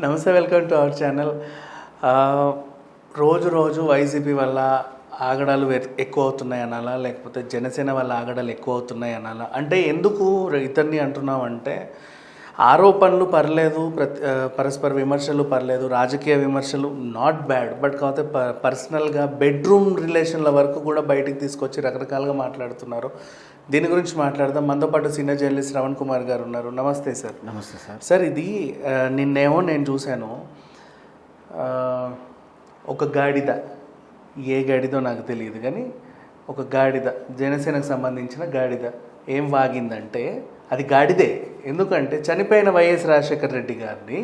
నమస్తే, welcome to our channel. రోజు రోజు వైసీపీ వల్ల ఆగడాలు ఎక్కువ అవుతున్నాయి అనాలా, లేకపోతే జనసేన వల్ల ఆగడాలు ఎక్కువ అవుతున్నాయి అనాలా? అంటే ఎందుకు ఇతన్ని అంటున్నామంటే, ఆరోపణలు పర్లేదు, పరస్పర విమర్శలు పర్లేదు, రాజకీయ విమర్శలు నాట్ బ్యాడ్, బట్ కాకపోతే పర్సనల్గా బెడ్రూమ్ రిలేషన్ల వరకు కూడా బయటికి తీసుకొచ్చి రకరకాలుగా మాట్లాడుతున్నారు. దీని గురించి మాట్లాడదాం. మనతో పాటు సీనియర్ జర్నలిస్ట్ శ్రవణ్ కుమార్ గారు ఉన్నారు. నమస్తే సార్. నమస్తే సార్. సార్, ఇది నేను చూశాను, ఒక గాడిద, ఏ గాడిదో నాకు తెలియదు కానీ ఒక గాడిద, జనసేనకు సంబంధించిన గాడిద ఏం వాగిందంటే అది గాడిదే. ఎందుకంటే చనిపోయిన వైఎస్ రాజశేఖర రెడ్డి గారిని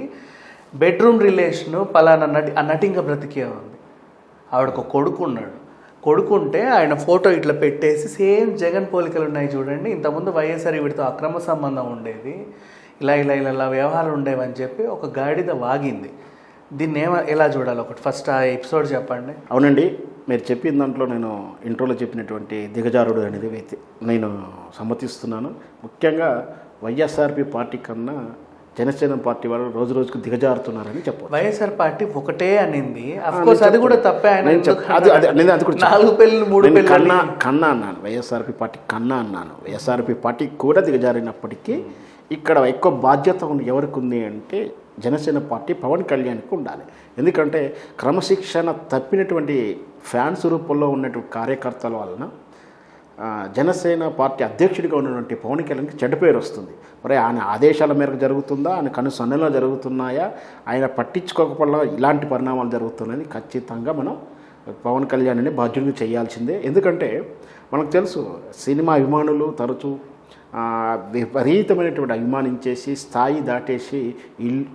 బెడ్రూమ్ రిలేషను పలానా నటి ఇంకా బ్రతికే ఉంది. ఆవిడకు కొడుకు ఉన్నాడు. కొడుకుంటే ఆయన ఫోటో ఇట్లా పెట్టేసి సేమ్ జగన్ పోలికలు ఉన్నాయి చూడండి, ఇంతకుముందు వైఎస్ఆర్ వీడితో అక్రమ సంబంధం ఉండేది, ఇలా వ్యవహారాలు ఉండేవని చెప్పి ఒక గాడిద వాగింది. దీన్ని ఎలా చూడాలి? ఒకటి ఫస్ట్ ఆ ఎపిసోడ్ చెప్పండి. అవునండి, మీరు చెప్పిన దాంట్లో నేను ఇంట్రోలో చెప్పినటువంటి దిగజారుడు అనేది నేను సమ్మతిస్తున్నాను. ముఖ్యంగా వైఎస్ఆర్పి పార్టీ కన్నా జనసేన పార్టీ వాళ్ళు రోజు రోజుకు దిగజారుతున్నారని చెప్పారు. వైఎస్ఆర్ పార్టీ ఒకటే అనింది, అఫ్కోర్స్ అది కూడా తప్పే. కన్నా అన్నాను, వైఎస్ఆర్పి పార్టీ కన్నా అన్నాను. వైఎస్ఆర్పి పార్టీ కూడా దిగజారినప్పటికీ ఇక్కడ ఎక్కువ బాధ్యత ఎవరికి ఉంది అంటే జనసేన పార్టీ పవన్ కళ్యాణ్కి ఉండాలి. ఎందుకంటే క్రమశిక్షణ తప్పినటువంటి ఫ్యాన్స్ రూపంలో ఉన్నటువంటి కార్యకర్తల వలన జనసేన పార్టీ అధ్యక్షుడిగా ఉన్నటువంటి పవన్ కళ్యాణ్కి చెడ్డ పేరు వస్తుంది. మరి ఆయన ఆదేశాల మేరకు జరుగుతుందా, ఆయన కనుసన్నలో జరుగుతున్నాయా, ఆయన పట్టించుకోకపోవడం ఇలాంటి పరిణామాలు జరుగుతున్నాయని ఖచ్చితంగా మనం పవన్ కళ్యాణ్ని బాధ్యుడిగా చేయాల్సిందే. ఎందుకంటే మనకు తెలుసు, సినిమా అభిమానులు తరచూ విపరీతమైనటువంటి అభిమానించేసి స్థాయి దాటేసి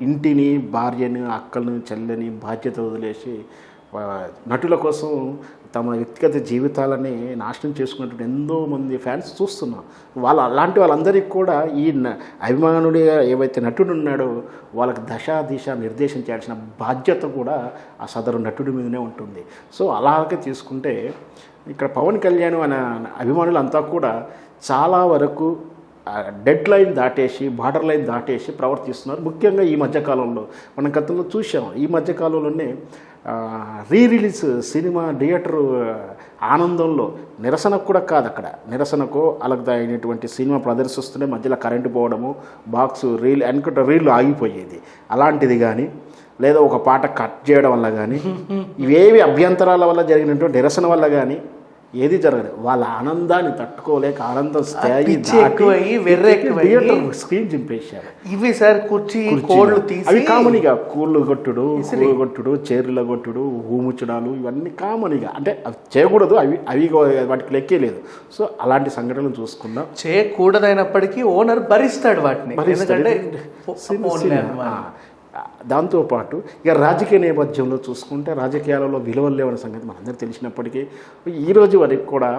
ఇంటిని, భార్యని, అక్కలను, చెల్లని బాధ్యత వదిలేసి నటుల కోసం తమ వ్యక్తిగత జీవితాలని నాశనం చేసుకున్నటువంటి ఎంతోమంది ఫ్యాన్స్ చూస్తున్నాం. అలాంటి వాళ్ళందరికీ కూడా ఈ అభిమానుడిగా ఏవైతే నటుడు ఉన్నాడో వాళ్ళకి దిశ నిర్దేశం చేయాల్సిన బాధ్యత కూడా ఆ సదరు నటుడి మీదనే ఉంటుంది. సో అలాగే తీసుకుంటే ఇక్కడ పవన్ కళ్యాణ్ అనే అభిమానులు అంతా కూడా చాలా వరకు డెడ్ లైన్ దాటేసి, బార్డర్ లైన్ దాటేసి ప్రవర్తిస్తున్నారు. ముఖ్యంగా ఈ మధ్యకాలంలో మనం గతంలో చూసాం. ఈ మధ్యకాలంలోనే రిలీజ్ సినిమా థియేటర్ ఆనందంలో నిరసనకు కూడా కాదు, అక్కడ నిరసనకు అలాగే అయినటువంటి సినిమా ప్రదర్శిస్తూనే మధ్యలో కరెంటు పోవడము, బాక్స్ రీల్ ఆగిపోయేది, అలాంటిది కానీ లేదా ఒక పాట కట్ చేయడం వల్ల కానీ ఇవేవి అభ్యంతరాల వల్ల జరిగినటువంటి నిరసన వల్ల కానీ ఏది జరగదు. వాళ్ళ ఆనందాన్ని తట్టుకోలేక ఆనందం స్థాయి స్క్రీన్ చింపేశారు. ఇవి సార్ కుర్చీ కోళ్ళు తీసి అవి కామనిగా కూళ్ళు కొట్టుడు, చీరల కొట్టుడు, ఊముచ్చడాలు ఇవన్నీ కామనిగా, అంటే అవి చేయకూడదు, అవి వాటికి లెక్కే లేదు. సో అలాంటి సంఘటనలు చూసుకున్నాం. చేయకూడదైనప్పటికీ ఓనర్ భరిస్తాడు వాటిని. దాంతోపాటు ఇక రాజకీయ నేపథ్యంలో చూసుకుంటే రాజకీయాలలో విలువలు లేవనే సంగతి మనందరికీ తెలిసినప్పటికీ ఈరోజు వరకు కూడా,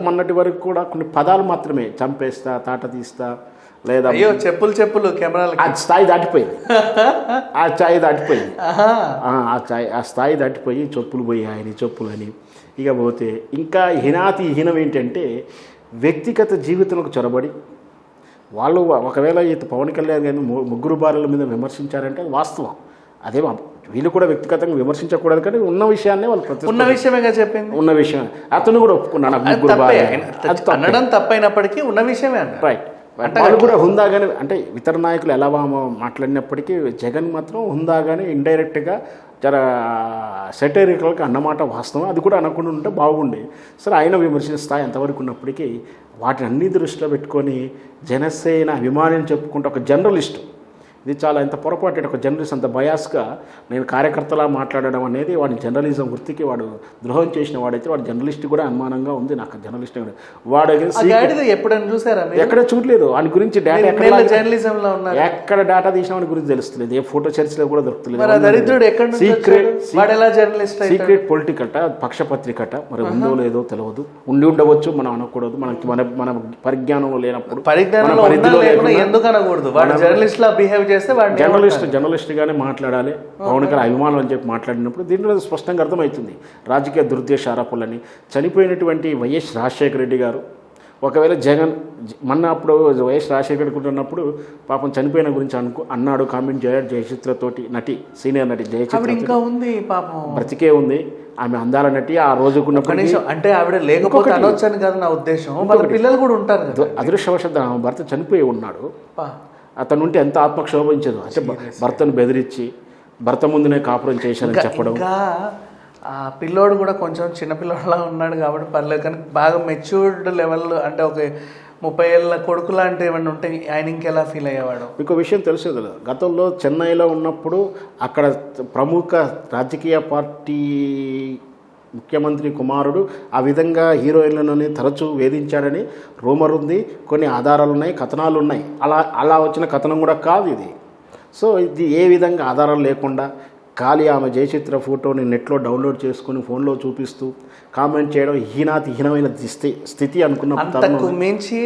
మొన్నటి వరకు కూడా కొన్ని పదాలు మాత్రమే, చంపేస్తా, తాట తీస్తా, లేదా చెప్పులు కెమెరాలు, ఆ స్థాయి దాటిపోయింది. ఆ స్థాయి దాటిపోయి చెప్పులు పోయి ఆయన చెప్పులు అని ఇక పోతే ఇంకా హీనం ఏంటంటే వ్యక్తిగత జీవితంలోకి చొరబడి వాళ్ళు ఒకవేళ ఈ పవన్ కళ్యాణ్ గారిని ముగ్గురు భార్యల మీద విమర్శించారంటే వాస్తవం. అదే వీళ్ళు కూడా వ్యక్తిగతంగా విమర్శించకూడదు, కానీ ఉన్న విషయాన్నే వాళ్ళు ఉన్న విషయమేగా చెప్పింది. ఉన్న విషయం అతను కూడా ఒప్పుకున్నాడు. అనడం తప్పైనప్పటికీ ఉన్న విషయమే రైట్. వాళ్ళు కూడా హుందాగానే, అంటే ఇతర నాయకులు ఎలా మాట్లాడినప్పటికీ జగన్ మాత్రం హుందాగానే ఇండైరెక్ట్గా జర సెటరికల్గా అన్నమాట వాస్తవం. అది కూడా అనకుండా ఉంటే బాగుండే. సరే, ఆయన విమర్శించే స్థాయి ఎంతవరకు ఉన్నప్పటికీ వాటిని అన్ని దృష్టిలో పెట్టుకొని జనసేన అభిమానిని చెప్పుకుంటే ఒక జర్నలిస్టు, ఇది చాలా ఎంత పొరపాటు. ఒక జర్నలిస్ట్ అంత బయాస్గా నేను కార్యకర్తలా మాట్లాడడం అనేది వాడి జర్నలిజం వృత్తికి వాడు ద్రోహం చేసిన వాడైతే వాడు జర్నలిస్ట్ కూడా అనుమానంగా ఉంది నాకు. జర్నలిస్ట్ వాడు ఎప్పుడైనా చూసారా? ఎక్కడ చూడలేదు. వాడి గురించి డేటా ఎక్కడ డేటా తీసిన వాడి గురించి తెలుస్తలేదు. ఏ ఫోటో చర్చలో కూడా దొరుకుతలేదు. సీక్రెట్ పొలిటికట, పక్షపత్రికట, మరి ఉందో లేదో తెలియదు. ఉండి ఉండవచ్చు, మనం అనకూడదు. మన పరిజ్ఞానం లేనప్పుడు జర్నలిస్ట్గానే మాట్లాడాలి. పవన్ కళ్యాణ్ అభిమానులు అని చెప్పి మాట్లాడినప్పుడు దీంట్లో స్పష్టంగా అర్థమవుతుంది రాజకీయ దురుద్దేశ ఆరోపణలని. చనిపోయినటువంటి వైఎస్ రాజశేఖర రెడ్డి గారు ఒకవేళ జగన్ మొన్న అప్పుడు వైఎస్ రాజశేఖర్ ఉన్నప్పుడు పాపం చనిపోయిన గురించి అన్నాడు, కామెంట్ చేయాడు జయచిత్రతోటి, నటి సీనియర్ నటి జయచిత్ర ఇంకా ఉంది పాపం, బ్రతికే ఉంది ఆమె, అందాల నటి. ఆ రోజుకున్నప్పటికీ అంటే ఆవిడ లేకపోతే అనొచ్చని కాదు నా ఉద్దేశం, వాళ్ళ పిల్లలు కూడా ఉంటారు కదా. అదృష్టవశాత్తు ఆమె భర్త చనిపోయి ఉన్నాడు, అతను ఉంటే ఎంత ఆత్మక్షోభించదు. అంటే భర్తను బెదిరించి భర్త ముందునే కాపురం చేశానని చెప్పడం. ఇంకా ఆ పిల్లోడు కూడా కొంచెం చిన్నపిల్లోడులా ఉన్నాడు కాబట్టి పర్లేదు, కానీ బాగా మెచ్యూర్డ్ లెవెల్, అంటే ఒక 30 ఏళ్ళ కొడుకు లాంటి ఏమన్నా ఉంటే ఆయన ఇంకెలా ఫీల్ అయ్యేవాడు. ఇంకో విషయం తెలుసు కదా, గతంలో చెన్నైలో ఉన్నప్పుడు అక్కడ ప్రముఖ రాజకీయ పార్టీ ముఖ్యమంత్రి కుమారుడు ఆ విధంగా హీరోయిన్లను తరచూ వేధించాడని రూమర్ ఉంది, కొన్ని ఆధారాలు ఉన్నాయి, కథనాలు ఉన్నాయి. అలా వచ్చిన కథనం కూడా కాదు ఇది. సో ఇది ఏ విధంగా ఆధారాలు లేకుండా ఖాళీ ఆమె జయచిత్ర ఫోటోని నెట్లో డౌన్లోడ్ చేసుకుని ఫోన్లో చూపిస్తూ కామెంట్ చేయడం హీనమైన స్థితి అనుకున్నప్పుడు మించి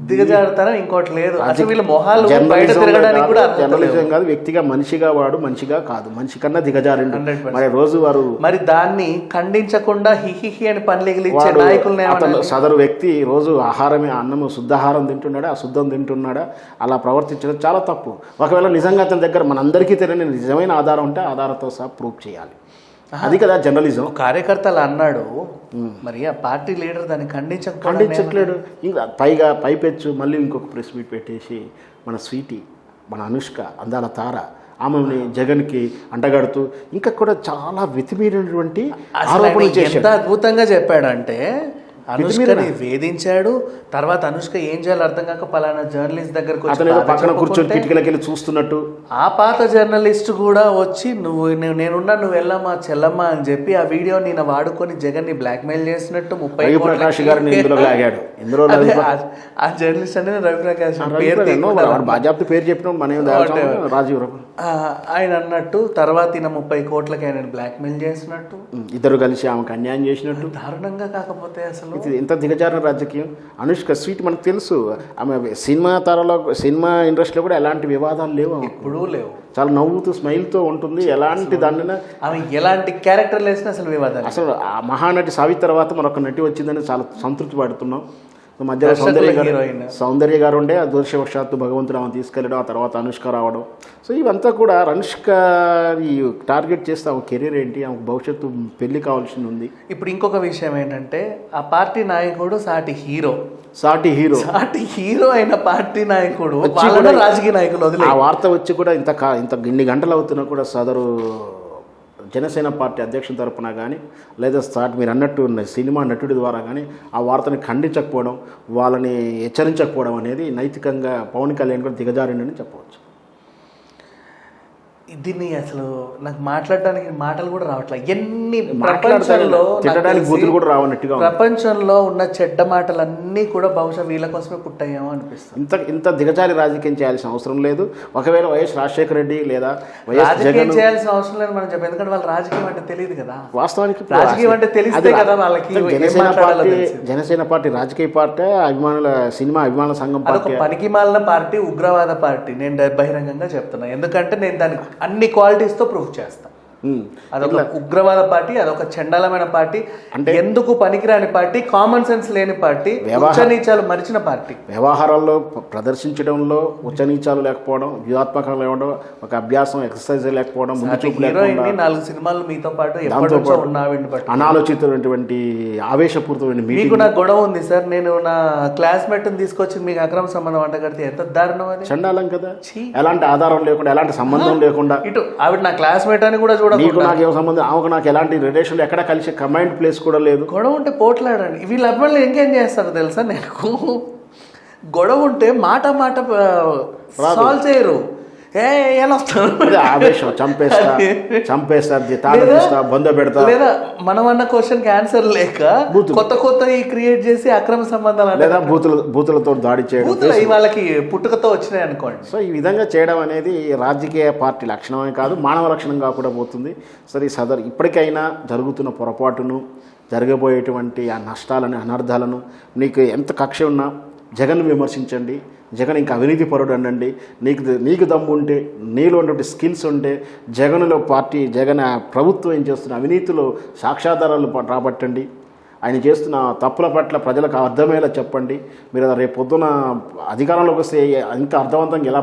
దిగజారుతారా ఇంకోటి లేదు. అసలు వీళ్ళ మొహాలు బయట తిరగడానికి కూడా జర్నలిజం కాదు, వ్యక్తిగా మనిషిగా వాడు మనిషిగా కాదు, మనిషి కన్నా దిగజారిండు. మరి రోజు వారు మరి దాన్ని ఖండించకుండా హిహిహి అని పనిలిగిలిచ్చే నాయకుల్ని అతను సదరు వ్యక్తి రోజు ఆహారమే అన్నము శుద్ధాహారం తింటున్నాడా, అశుద్ధం తింటున్నాడా, అలా ప్రవర్తించడం చాలా తప్పు. ఒకవేళ నిజంగా అతని దగ్గర మనందరికీ తెలియని నిజమైన ఆధారం ఉంటే ఆధారంతో సహా ప్రూవ్ చేయాలి. అది కదా జర్నలిజం. కార్యకర్తలు అన్నాడు, మరి ఆ పార్టీ లీడర్ దాన్ని ఖండించట్లేడు. ఇంకా పైపెచ్చు మళ్ళీ ఇంకొక ప్రెస్ మీట్ పెట్టేసి మన స్వీటీ, మన అనుష్క, అందాల తార, ఆమెని జగన్కి అంటగడుతూ ఇంకా కూడా చాలా వెతిమీరినటువంటి ఆరోపణలు చేశాడు. ఎంత అద్భుతంగా చెప్పాడంటే అనుష్కని వేధించాడు. తర్వాత అనుష్క ఏం చేయాలో అర్థం కాక పలానా జర్నలిస్ట్ దగ్గరకు పక్కన కూర్చొని కిటికీలకి వెళ్ళి చూస్తున్నట్టు ఆ పాత జర్నలిస్ట్ కూడా వచ్చి నేనున్నా నువ్వు వెళ్ళమ్మా చెల్లమ్మా అని చెప్పి ఆ వీడియో నేను వాడుకొని జగన్ ని బ్లాక్ మెయిల్ చేసినట్టు 30 ప్రకాష్ గారిని ఇందులో లాగాడు. ఇందులో ఆ జర్నలిస్ట్ అనేది రవిప్రకాష్ బాజాప్తి పేరు చెప్పిన మన రాజీవ్ ఆయన అన్నట్టు తర్వాత ఈయన 30 కోట్లకి ఆయన బ్లాక్ మెయిల్ చేసినట్టు, ఇద్దరు కలిసి ఆమెకు అన్యాయం చేసినట్టు. దారుణంగా కాకపోతే అసలు ఎంత దిగజారిన రాజకీయం. అనుష్క స్వీట్ మనకు తెలుసు, ఆమె సినిమా ఇండస్ట్రీలో కూడా ఎలాంటి వివాదాలు లేవు, ఇప్పుడు లేవు. చాలా నవ్వుతూ స్మైల్తో ఉంటుంది. ఎలాంటి దాన్ని ఆమె ఎలాంటి క్యారెక్టర్ లేసినా అసలు వివాదాలు. అసలు ఆ మహానటి సావి తర్వాత మరొక నటి వచ్చిందని చాలా సంతృప్తి పడుతున్నాం. మధ్యలో సౌందర్య గారు ఉండే అదృష్టవశాత్తు భగవంతుడు ఆమె తీసుకెళ్ళడం, ఆ తర్వాత అనుష్క రావడం. సో ఇవంతా కూడా అనుష్క ఈ టార్గెట్ చేస్తే ఆమె కెరీర్ ఏంటి, ఆమెకు భవిష్యత్తు పెళ్లి కావాల్సింది ఉంది. ఇప్పుడు ఇంకొక విషయం ఏంటంటే ఆ పార్టీ నాయకుడు సాటి హీరో అయిన పార్టీ నాయకుడు రాజకీయ నాయకులు వదిలే ఆ వార్త వచ్చి కూడా ఇంత ఇన్ని గంటలు అవుతున్నా కూడా సదరు జనసేన పార్టీ అధ్యక్షుల తరపున కానీ లేదా మీరు అన్నట్టు సినిమా నటుడి ద్వారా కానీ ఆ వార్తని ఖండించకపోవడం, వాళ్ళని హెచ్చరించకపోవడం అనేది నైతికంగా పవన్ కళ్యాణ్ కూడా దిగజారిండని చెప్పవచ్చు. దీన్ని అసలు నాకు మాట్లాడడానికి మాటలు కూడా రావట్లేదు. ఎన్ని ప్రపంచంలో ఉన్న చెడ్డ మాటలన్నీ కూడా బహుశా వీళ్ళ కోసమే పుట్టాయేమో అనిపిస్తుంది. ఇంత దిగజారి రాజకీయం చేయాల్సిన అవసరం లేదు. ఒకవేళ వైఎస్ రాజశేఖర రెడ్డి లేదా రాజకీయం చేయాల్సిన అవసరం లేదు మనం చెప్పాం, ఎందుకంటే వాళ్ళ రాజకీయం అంటే తెలియదు కదా. వాస్తవానికి రాజకీయం అంటే తెలిస్తే కదా వాళ్ళకి. జనసేన పార్టీ రాజకీయ పార్టీ, సినిమా అభిమానుల సంఘం పార్టీ, పనికి మాలిన పార్టీ, ఉగ్రవాద పార్టీ. నేను బహిరంగంగా చెప్తున్నా, ఎందుకంటే నేను దానికి అన్ని క్వాలిటీస్తో ప్రూఫ్ చేస్తాను. అదొక ఉగ్రవాద పార్టీ, అదొక చండాలమైన పార్టీ, అంటే ఎందుకు పనికిరాని పార్టీ, కామన్ సెన్స్ లేని పార్టీ, ఉచ్చనీచాలు మరిచిన పార్టీ, వ్యవహారాల్లో ప్రదర్శించడంలో ఉచ్చనీచాలు లేకపోవడం, వ్యూహాత్మకంగా లేవడం, ఒక అభ్యాసం ఎక్సర్సైజ్ లేకపోవడం, 4 సినిమాలు మీతో పాటు అనాలోచితమైనటువంటి ఆవేశపూరితమైన మీకు నా గొడవ ఉంది సార్. నేను నా క్లాస్మేట్ తీసుకొచ్చి మీకు అక్రమ సంబంధం అంటగడితే ఎంత దారుణం అది. చండాలం కదా. ఎలాంటి ఆధారం లేకుండా, ఎలాంటి సంబంధం లేకుండా, ఇటు ఆవిడ నా క్లాస్మేట్ అని కూడా చూడ, నీకు నాకేం సంబంధం, ఆమెకు నాకు ఎలాంటి రిలేషన్, ఎక్కడ కలిసి కమాండ్ ప్లేస్ కూడా లేదు. గొడవ ఉంటే పోట్లాడండి. వీళ్ళ అభిమానులు ఇంకేం చేస్తారు తెలుసా, నాకు గొడవ ఉంటే మాట సాల్వ్ చేయరు. ఆవేశం చంపేస్తా బొంద పెడతా, లేదా మనం అన్న క్వశ్చన్కి ఆన్సర్ లేక కొత్త క్రియేట్ చేసి అక్రమ సంబంధాలు, లేదా బూతులతో దాడి చేయడం, వాళ్ళకి పుట్టుకతో వచ్చినాయి అనుకోండి. సో ఈ విధంగా చేయడం అనేది రాజకీయ పార్టీ లక్షణమే కాదు, మానవ లక్షణంగా కూడా పోతుంది. సరే ఇప్పటికైనా జరుగుతున్న పొరపాటును, జరగబోయేటువంటి ఆ నష్టాలను, అనర్థాలను, నీకు ఎంత కక్ష ఉన్నా జగన్ విమర్శించండి. జగన్ ఇంకా అవినీతి పరుడు అనండి. నీకు దమ్ము ఉంటే, నీలో ఉన్నటువంటి స్కిల్స్ ఉంటే, జగన్ ప్రభుత్వం ఏం చేస్తున్న అవినీతిలో సాక్ష్యాధారాలు రాబట్టండి. ఆయన చేస్తున్న తప్పుల పట్ల ప్రజలకు అర్థమయ్యేలా చెప్పండి. మీరు రేపు పొద్దున అధికారంలోకి వస్తే ఇంకా అర్థవంతంగా ఎలా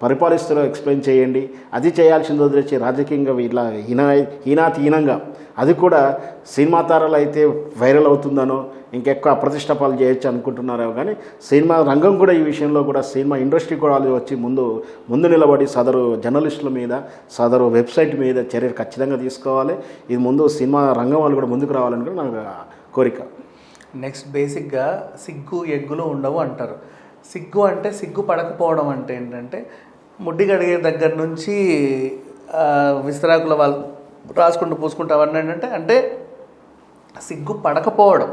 పరిపాలిస్తారో ఎక్స్ప్లెయిన్ చేయండి. అది చేయాల్సింది వదిలేసి రాజకీయంగా ఇట్లా హీనాతీనంగా, అది కూడా సినిమా తారలు అయితే వైరల్ అవుతుందనో ఇంకెక్కువ అప్రతిష్టపాలు చేయొచ్చు అనుకుంటున్నారో కానీ సినిమా రంగం కూడా ఈ విషయంలో కూడా సినిమా ఇండస్ట్రీ కూడా వచ్చి ముందు నిలబడి సదరు జర్నలిస్టుల మీద, సదరు వెబ్సైట్ మీద చర్యలు ఖచ్చితంగా తీసుకోవాలి. ఇది ముందు సినిమా రంగం వాళ్ళు కూడా ముందుకు రావాలని కూడా నాకు కోరిక. నెక్స్ట్ బేసిక్గా సిగ్గు ఎగ్గులు ఉండవు అంటారు. సిగ్గు అంటే సిగ్గు పడకపోవడం అంటే ఏంటంటే ముడ్డి కడిగే దగ్గర నుంచి విస్తరాకుల వాళ్ళు రాసుకుంటూ పూసుకుంటూ అవన్నీ అంటే సిగ్గు పడకపోవడం,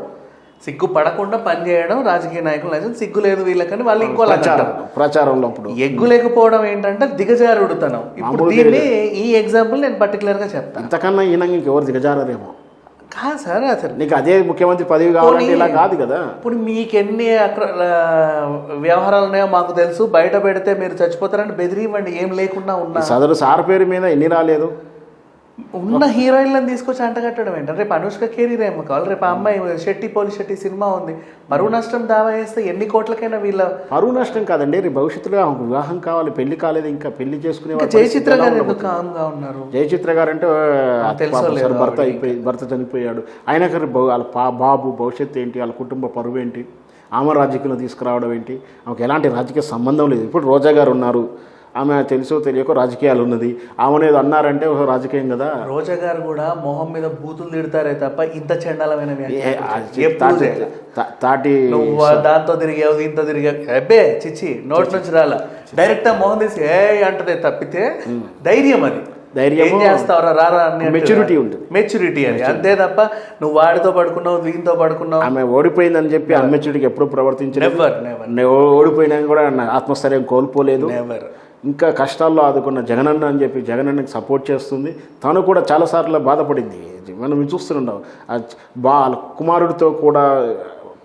సిగ్గు పడకుండా పనిచేయడం రాజకీయ నాయకులు. సిగ్గు లేదు వీళ్ళకని వాళ్ళు ఇంకో ప్రచారంలో ఎగ్గు లేకపోవడం ఏంటంటే దిగజారుడుతనం. ఇప్పుడు దీన్ని ఈ ఎగ్జాంపుల్ నేను పర్టికులర్గా చెప్తాను. ఇంతకన్నా ఈయనంగా ఇంకెవరు దిగజారేమో కాదు సార్. అసలు నీకు అదే ముఖ్యమంత్రి పదవి కావాలంటే ఇలా కాదు కదా. ఇప్పుడు మీకెన్ని వ్యవహారాలు ఉన్నాయో మాకు తెలుసు, బయట పెడితే మీరు చచ్చిపోతారని బెదిరివ్వండి. ఏం లేకుండా ఉన్నా సదరు సార్ పేరు మీద ఎన్ని రాలేదు. ఉన్న హీరోయిన్లను తీసుకొచ్చి అంటగట్టడం ఏంటంటే రేపు అనుష్క కెరీర్ ఏమో కావాలి. రేపు అమ్మాయి పోలి శెట్టి సినిమా ఉంది, పరువు నష్టం దావా వేస్తే ఎన్ని కోట్లకైనా వీళ్ళ పరువు నష్టం కాదండి. రేపు భవిష్యత్తులో వివాహం కావాలి, పెళ్లి కాలేదు, ఇంకా పెళ్లి చేసుకునే జయచిత్ర గారు ఎందుకు కామ్గా ఉన్నారు? జయచిత్ర గారు అంటే భర్త చనిపోయాడు, ఆయనకు వాళ్ళ బాబు భవిష్యత్తు ఏంటి, వాళ్ళ కుటుంబ పరువు ఏంటి, ఆమె రాజకీయంలో తీసుకురావడం ఏంటి, ఆమెకు ఎలాంటి రాజకీయ సంబంధం లేదు. ఇప్పుడు రోజా గారు ఉన్నారు, ఆమె తెలుసో తెలియకో రాజకీయాలు ఉన్నది, ఆమెనేది అన్నారంటే రాజకీయం కదా. రోజా గారు కూడా మొహం మీద బూతులు తిడతారే తప్ప ఇంత చండాలమైన తాటి దాంతో తిరిగావు ఇంత తిరిగావు అబ్బే చిచ్చి నోటి నుంచి రాలా, డైరెక్ట్ మొహం తీసి ఏ అంటదే తప్పితే ధైర్యం, అది ధైర్యం చేస్తావరా రారా అని మెచ్యూరిటీ ఉంటుంది, మెచ్యూరిటీ అని అంతే తప్ప నువ్వు వాడితో పడుకున్నావు దీంతో పడుకున్నావు. ఆమె ఓడిపోయిందని చెప్పి అన్మెచ్యూరిటీకి ఎప్పుడు ప్రవర్తించలేదు. ఓడిపోయినా కూడా ఆత్మస్థైర్యం కోల్పోలేదు. ఇంకా కష్టాల్లో ఆదుకున్న జగనన్న అని చెప్పి జగనన్నకి సపోర్ట్ చేస్తుంది. తను కూడా చాలాసార్లు బాధపడింది. మనం చూస్తున్నాం వాళ్ళ కుమారుడితో కూడా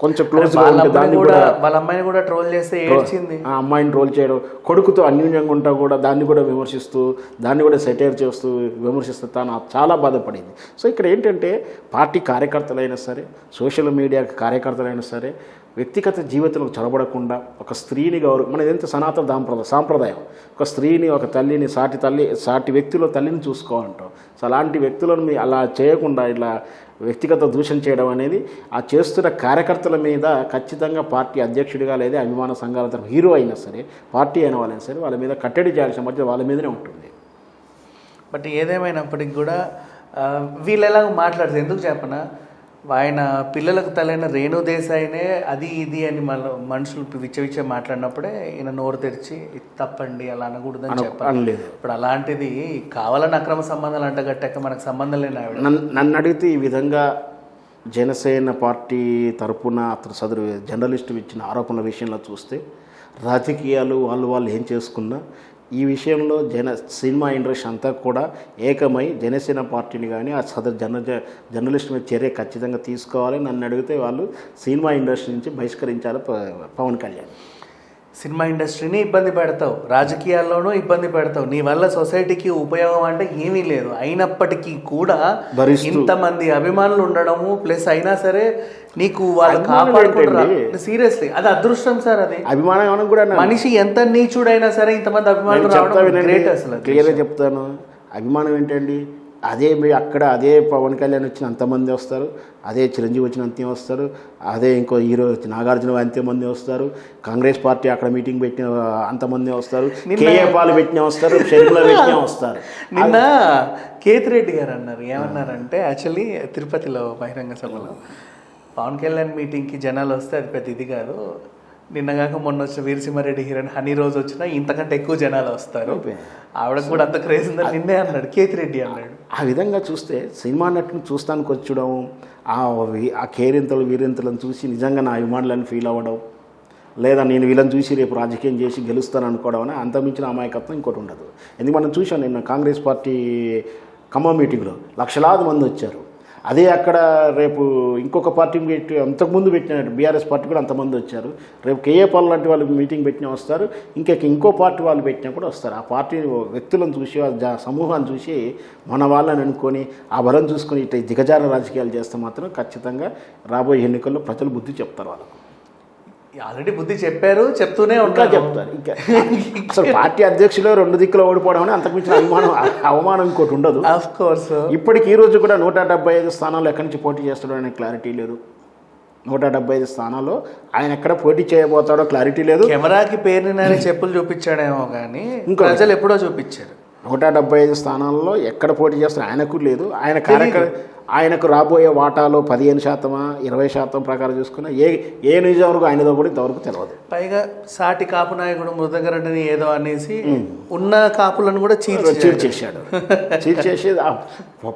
కొంచెం క్లోజ్, దాన్ని కూడా వాళ్ళ అమ్మాయిని కూడా ట్రోల్ చేస్తే ఏడ్చింది. ఆ అమ్మాయిని ట్రోల్ చేయడం, కొడుకుతో అన్యూన్యంగా ఉంటా కూడా దాన్ని కూడా విమర్శిస్తూ, దాన్ని కూడా సెటైర్ చేస్తూ విమర్శిస్తూ తాను చాలా బాధపడింది. సో ఇక్కడ ఏంటంటే పార్టీ కార్యకర్తలైనా సరే, సోషల్ మీడియా కార్యకర్తలైనా సరే వ్యక్తిగత జీవితంలో చొరబడకుండా ఒక స్త్రీని మన ఎంత సనాతన సాంప్రదాయం, ఒక స్త్రీని, ఒక తల్లిని, సాటి వ్యక్తిలో తల్లిని చూసుకోవాలంటాం. సో అలాంటి వ్యక్తులను అలా చేయకుండా ఇలా వ్యక్తిగత దూషణ చేయడం అనేది ఆ చేస్తున్న కార్యకర్తల మీద ఖచ్చితంగా పార్టీ అధ్యక్షుడిగా లేదా అభిమాన సంఘాల తరఫు హీరో అయినా సరే, పార్టీ అయిన వాళ్ళైనా సరే వాళ్ళ మీద కట్టడి చేయాల్సిన మధ్య వాళ్ళ మీదనే ఉంటుంది. బట్ ఏదేమైనప్పటికి కూడా వీళ్ళు ఎలాగ మాట్లాడుతుంది ఎందుకు చెప్పనా, ఆయన పిల్లలకు తలైన రేణు దేశాయినే అది ఇది అని మనుషులు విచ్చ మాట్లాడినప్పుడే ఈయన నోరు తెరిచి తప్పండి అలా అనకూడదని చెప్పాలి. ఇప్పుడు అలాంటిది కావాలని అక్రమ సంబంధాలు అంటగట్టాక మనకు సంబంధం లేని ఆవిడ నన్ను అడిగితే ఈ విధంగా జనసేన పార్టీ తరపున అతను సదరు జర్నలిస్టు ఇచ్చిన ఆరోపణల విషయంలో చూస్తే రాజకీయాలు వాళ్ళు ఏం చేసుకున్నా ఈ విషయంలో సినిమా ఇండస్ట్రీ అంతా కూడా ఏకమై జనసేన పార్టీని కానీ ఆ సదరు జర్నలిస్ట్ మీద చర్య ఖచ్చితంగా తీసుకోవాలి. నన్ను అడిగితే వాళ్ళు సినిమా ఇండస్ట్రీ నుంచి బహిష్కరించాలి పవన్ కళ్యాణ్. సినిమా ఇండస్ట్రీని ఇబ్బంది పెడతావు, రాజకీయాల్లోనూ ఇబ్బంది పెడతావు, నీ వల్ల సొసైటీకి ఉపయోగం అంటే ఏమీ లేదు. అయినప్పటికీ కూడా ఇంతమంది అభిమానులు ఉండడము ప్లస్ అయినా సరే నీకు వాళ్ళు కాపాడుకుంటారు. సీరియస్లీ అది అదృష్టం సార్. అది అభిమానం కూడా మనిషి ఎంత నీచుడైనా సరే ఇంతమంది అభిమానులు రావడం గ్రేట్. అసలు క్లియర్గా చెప్తాను, అభిమానం ఏంటండి, అదే అదే పవన్ కళ్యాణ్ వచ్చిన అంతమంది వస్తారు, అదే చిరంజీవి వచ్చిన అంతే వస్తారు, అదే ఇంకో హీరో నాగార్జున అంతమంది వస్తారు, కాంగ్రెస్ పార్టీ అక్కడ మీటింగ్ పెట్టిన అంతమంది వస్తారు, కేఏ పాలు పెట్టిన వస్తారు, షర్మిల పెట్టిన వస్తారు. నిన్న కేతిరెడ్డి గారు అన్నారు, ఏమన్నారంటే యాక్చువల్లీ తిరుపతిలో బహిరంగ సభలో పవన్ కళ్యాణ్ మీటింగ్కి జనాలు వస్తే అది పెద్ద ఇది కాదు, నిన్నగాక మొన్న వచ్చిన వీరసింహారెడ్డి హీరోయిన్ హనీ రోజు వచ్చినా ఇంతకంటే ఎక్కువ జనాలు వస్తారు, ఆవిడకు కూడా అంత క్రేజ్ ఉందని నిన్నే అన్నాడు కేతిరెడ్డి అన్నాడు. ఆ విధంగా చూస్తే సినిమా నటుని చూస్తానికి వచ్చడం, ఆ కేరింతలు వీరింతలను చూసి నిజంగా నా అభిమానులను ఫీల్ అవ్వడం, లేదా నేను వీళ్ళని చూసి రేపు రాజకీయం చేసి గెలుస్తాను అనుకోవడం అని అంతమించిన అమాయకత్వం ఇంకోటి ఉండదు. ఎందుకు మనం చూసాం నిన్న కాంగ్రెస్ పార్టీ ఖమ్మం మీటింగ్లో లక్షలాది మంది వచ్చారు. అదే అక్కడ రేపు ఇంకొక పార్టీ పెట్టి అంతకుముందు పెట్టిన బీఆర్ఎస్ పార్టీ కూడా అంతమంది వచ్చారు. రేపు కేఏ పాల్ లాంటి వాళ్ళు మీటింగ్ పెట్టినా వస్తారు, ఇంకో పార్టీ వాళ్ళు పెట్టినా కూడా వస్తారు. ఆ పార్టీ వ్యక్తులను చూసి సమూహాన్ని చూసి మన వాళ్ళని అనుకొని ఆ బలం చూసుకొని ఇట్లా దిగజార రాజకీయాలు చేస్తే మాత్రం ఖచ్చితంగా రాబోయే ఎన్నికల్లో ప్రజలు బుద్ధి చెప్తారు. వాళ్ళకు ఆల్రెడీ బుద్ధి చెప్పారు, చెప్తూనే ఇంకా చెప్తారు. ఇంకా అసలు పార్టీ అధ్యక్షులు 2 దిక్కులు ఓడిపోవడం అని అంతకుమించిన అవమానం ఇంకోటి ఉండదు. ఆఫ్ కోర్స్ ఇప్పటికి ఈ రోజు కూడా 175 స్థానాలు ఎక్కడి నుంచి పోటీ చేస్తాడో అనే క్లారిటీ లేదు. 175 స్థానాల్లో ఆయన ఎక్కడ పోటీ చేయబోతాడో క్లారిటీ లేదు. కెమెరాకి పేరుని చెప్పులు చూపించాడేమో కానీ ప్రజలు ఎప్పుడో చూపించారు. 175 స్థానాల్లో ఎక్కడ పోటీ చేస్తాడో ఆయనకు లేదు. ఆయనకు రాబోయే వాటాలో 15%, 20% ప్రకారం చూసుకున్నా ఏ నిజంవరకు ఆయనదో కూడా ఇంతవరకు తెలియదు. పైగా సాటి కాపు నాయకుడు మృదంగరెడ్డిని ఏదో అనేసి ఉన్న కాపులను కూడా చీల్చేశాడు. చీల్చేసి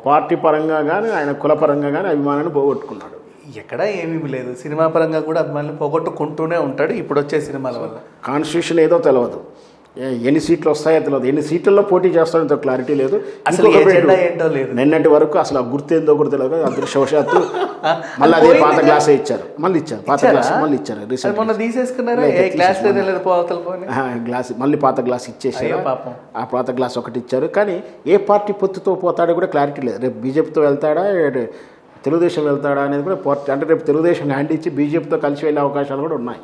పార్టీ పరంగా కానీ ఆయన కుల పరంగా కానీ అభిమానాన్ని పోగొట్టుకున్నాడు. ఎక్కడ ఏమీ లేదు. సినిమా పరంగా కూడా అభిమానులు పోగొట్టుకుంటూనే ఉంటాడు. ఇప్పుడు వచ్చే సినిమాల వల్ల కాన్స్టిట్యూషన్ ఏదో తెలియదు, ఎన్ని సీట్లు వస్తాయో తెలియదు, ఎన్ని సీట్లలో పోటీ చేస్తాడో క్లారిటీ లేదు. అసలు ఏంటో లేదు. నిన్నటి వరకు అసలు ఆ గుర్తేందో కూడా తెలియదు. అదృష్టవశాత్తు మళ్ళీ అదే పాత గ్లాసే ఇచ్చారు. మళ్ళీ ఇచ్చారు పాత గ్లాస్ మళ్ళీ ఇచ్చారు. రీసెంట్ మొన్న తీసేసుకున్నారా గ్లాస్ మళ్ళీ పాత గ్లాస్ ఇచ్చేసారు. ఆ పాత గ్లాస్ ఒకటి ఇచ్చారు. కానీ ఏ పార్టీ పొత్తుతో పోతాడో కూడా క్లారిటీ లేదు. రేపు బీజేపీతో వెళ్తాడా, తెలుగుదేశం వెళ్తాడా అనేది కూడా అంటే రేపు తెలుగుదేశం హ్యాండ్ ఇచ్చి బీజేపీతో కలిసి వెళ్ళే అవకాశాలు కూడా ఉన్నాయి.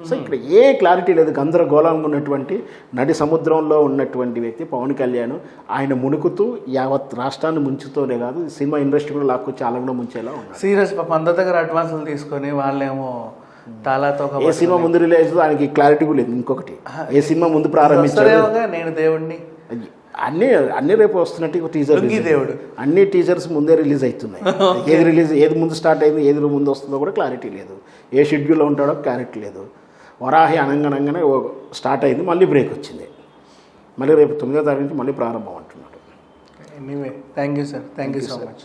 సో ఇక్కడ ఏ క్లారిటీ లేదు. గందరగోళంగా ఉన్నటువంటి నడి సముద్రంలో ఉన్నటువంటి వ్యక్తి పవన్ కళ్యాణ్. ఆయన మునుకుతూ యావత్ రాష్ట్రాన్ని ముంచుతోనే కాదు, సినిమా ఇండస్ట్రీ కూడా లాక్కొచ్చి అలా కూడా ముంచేలా ఉన్నారు. సీరియస్ పాప అందరి దగ్గర అడ్వాన్సులు తీసుకొని వాళ్ళేమో తాళాతో ఏ సినిమా ముందు రిలీజ్ ఆయనకి క్లారిటీ కూడా లేదు. ఇంకొకటి ఏ సినిమా ముందు ప్రారంభించారు, నేను దేవుడిని అన్ని రేపు వస్తున్నట్టు టీజర్ దేవుడు అన్ని టీజర్స్ ముందే రిలీజ్ అవుతున్నాయి. ఏది ముందు స్టార్ట్ అయింది, ఏది ముందు వస్తుందో కూడా క్లారిటీ లేదు. ఏ షెడ్యూల్లో ఉంటాడో క్లారిటీ లేదు. వరాహి అనగానే స్టార్ట్ అయింది, మళ్ళీ బ్రేక్ వచ్చింది. మళ్ళీ రేపు 9వ తారీఖు నుంచి మళ్ళీ ప్రారంభం అంటున్నాడు. Anyway thank you sir, thank you so much.